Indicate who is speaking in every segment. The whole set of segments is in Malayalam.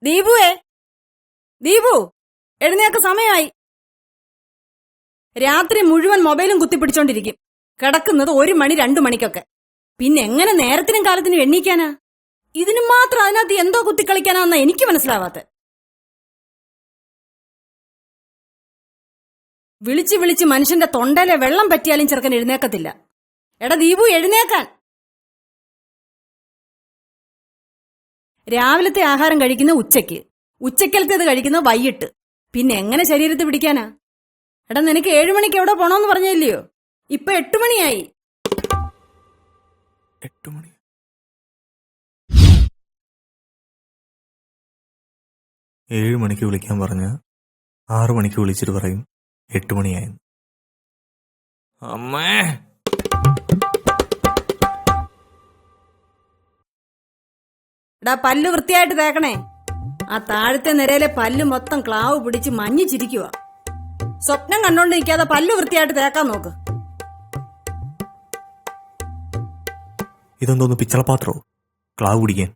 Speaker 1: ദീപുവേ, ദീപു, എഴുന്നേക്ക സമയമായി. രാത്രി മുഴുവൻ മൊബൈലും കുത്തിപ്പിടിച്ചോണ്ടിരിക്കും. കിടക്കുന്നത് 1 മണി 2 മണിക്കൊക്കെ. പിന്നെ എങ്ങനെ നേരത്തിനും കാലത്തിനും എണ്ണീക്കാനാ? ഇതിന് മാത്രം അതിനകത്ത് എന്തോ കുത്തിക്കളിക്കാനാന്നാ എനിക്ക് മനസ്സിലാവാത്ത. വിളിച്ച് വിളിച്ച് മനുഷ്യന്റെ തൊണ്ടയിലെ വെള്ളം പറ്റിയാലും ചെറുക്കൻ എഴുന്നേക്കത്തില്ല. എടാ ദീപു, എഴുന്നേക്കാൻ. രാവിലത്തെ ആഹാരം കഴിക്കുന്ന ഉച്ചയ്ക്ക്, ഉച്ചക്കലത്തേത് കഴിക്കുന്ന വൈകിട്ട്. പിന്നെ എങ്ങനെ ശരീരത്തിൽ പിടിക്കാനാ? എടാ, നിനക്ക് 7 മണിക്ക് എവിടെ പോണോന്ന് പറഞ്ഞില്ലയോ? ഇപ്പൊ 8 മണിയായി.
Speaker 2: 8 മണി. 7 മണിക്ക് വിളിക്കാൻ പറഞ്ഞ 6 മണിക്ക് വിളിച്ചിട്ട് പറയും 8 മണിയായെന്ന്. അമ്മേ,
Speaker 1: എടാ, പല്ല് വൃത്തിയായിട്ട് തേക്കണേ. ആ താഴത്തെ നിരയിലെ പല്ല് മൊത്തം ക്ലാവ് പിടിച്ച് മഞ്ഞിച്ചിരിക്കുക. സ്വപ്നം കണ്ടോണ്ട് നിൽക്കാതെ പല്ല് വൃത്തിയായിട്ട് തേക്കാൻ നോക്ക്.
Speaker 2: ഇതെന്തോന്ന് പിച്ചളപാത്രോ ക്ലാവ് പിടിക്കാൻ?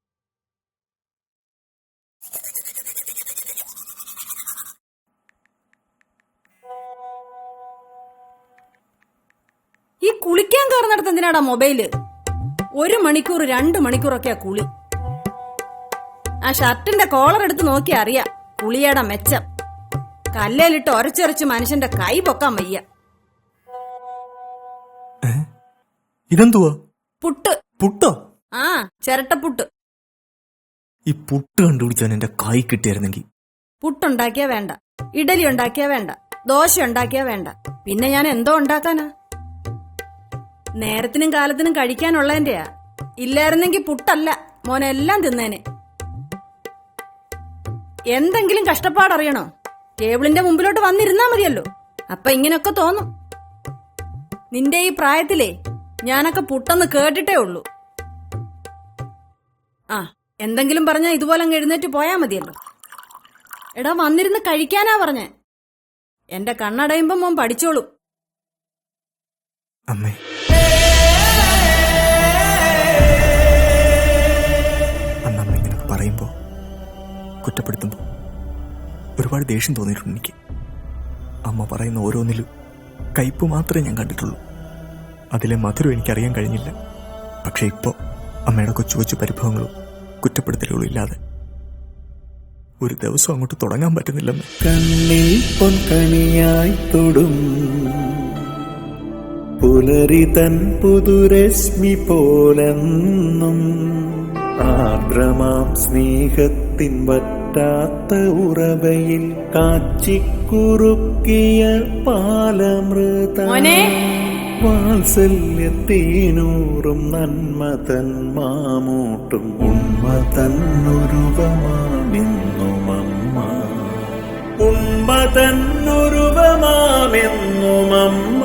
Speaker 1: ഈ കുളിക്കാൻ കയറുന്നിടത്ത് എന്തിനാടാ മൊബൈല്? 1 മണിക്കൂർ 2 മണിക്കൂറൊക്കെയാ കുളി. ആ ഷർട്ടിന്റെ കോളർ എടുത്ത് നോക്കിയാ അറിയാം കുളിയുടെ മെച്ചം. കല്ലേലിട്ട് ഒരച്ചൊരച്ച് മനുഷ്യന്റെ കൈ പൊക്കാൻ വയ്യ.
Speaker 2: ഇതെന്തുവാ?
Speaker 1: പുട്ട്.
Speaker 2: പുട്ടോ?
Speaker 1: ആ, ചിരട്ടപ്പുട്ട്.
Speaker 2: ഈ പുട്ട് കണ്ടുപിടിച്ചാൻ എന്റെ കൈ കിട്ടിയായിരുന്നെങ്കിൽ.
Speaker 1: പുട്ടുണ്ടാക്കിയാ വേണ്ട, ഇഡലി ഉണ്ടാക്കിയാ വേണ്ട, ദോശ ഉണ്ടാക്കിയാ വേണ്ട, പിന്നെ ഞാൻ എന്തോ ഉണ്ടാക്കാനാ? നേരത്തിനും കാലത്തിനും കഴിക്കാനുള്ളതിന്റെയാ. ഇല്ലായിരുന്നെങ്കിൽ പുട്ടല്ല മോനെ, എല്ലാം തിന്നേനെ. എന്തെങ്കിലും കഷ്ടപ്പാടറിയണോ? ടേബിളിന്റെ മുമ്പിലോട്ട് വന്നിരുന്നാ മതിയല്ലോ. അപ്പൊ ഇങ്ങനൊക്കെ തോന്നും. നിന്റെ ഈ പ്രായത്തിലേ ഞാനൊക്കെ പുട്ടെന്ന് കേട്ടിട്ടേ ഉള്ളൂ. ആ, എന്തെങ്കിലും പറഞ്ഞാ ഇതുപോലെ അങ്ങ് എഴുന്നേറ്റ് പോയാ മതിയല്ലോ. എടാ, വന്നിരുന്ന് കഴിക്കാനാ പറഞ്ഞേ. എന്റെ കണ്ണടയുമ്പോ മോൻ പഠിച്ചോളും.
Speaker 2: അമ്മേ, അന്നമ്മ ഇങ്ങനൊക്കെ പറയുമ്പോ, കുറ്റപ്പെടുത്തുമ്പോ ഒരുപാട് ദേഷ്യം തോന്നിയിട്ടുണ്ട് എനിക്ക്. അമ്മ പറയുന്ന ഓരോന്നിലും കയ്പ് മാത്രമേ ഞാൻ കണ്ടിട്ടുള്ളൂ. അതിലെ മധുരം എനിക്കറിയാൻ കഴിഞ്ഞില്ല. പക്ഷെ ഇപ്പോ അമ്മയുടെ കൊച്ചു കൊച്ചു പരിഭവങ്ങളും കുറ്റപ്പെടുത്തലുകളും ഇല്ലാതെ ഒരു ദിവസം അങ്ങോട്ട് തുടങ്ങാൻ പറ്റുന്നില്ലമ്മ.
Speaker 3: കണ്ണിൽ പൊൻകണിയായി തൊടും പുലരി തൻ പുതുരശ്മി പോലെന്നും ആർദ്രമാം സ്നേഹത്തിൻ വറ്റാത്ത ഉറവയിൽ കാച്ചിക്കുറുക്കിയ പാലമൃത വാത്സല്യത്തേനൂറും നന്മതൻ മാമൂട്ടും ഉണ്മതന്നുരുവമാമെന്നുമമ്മ. ഉണ്മതന്നുരുവമാമെന്നുമമ്മ.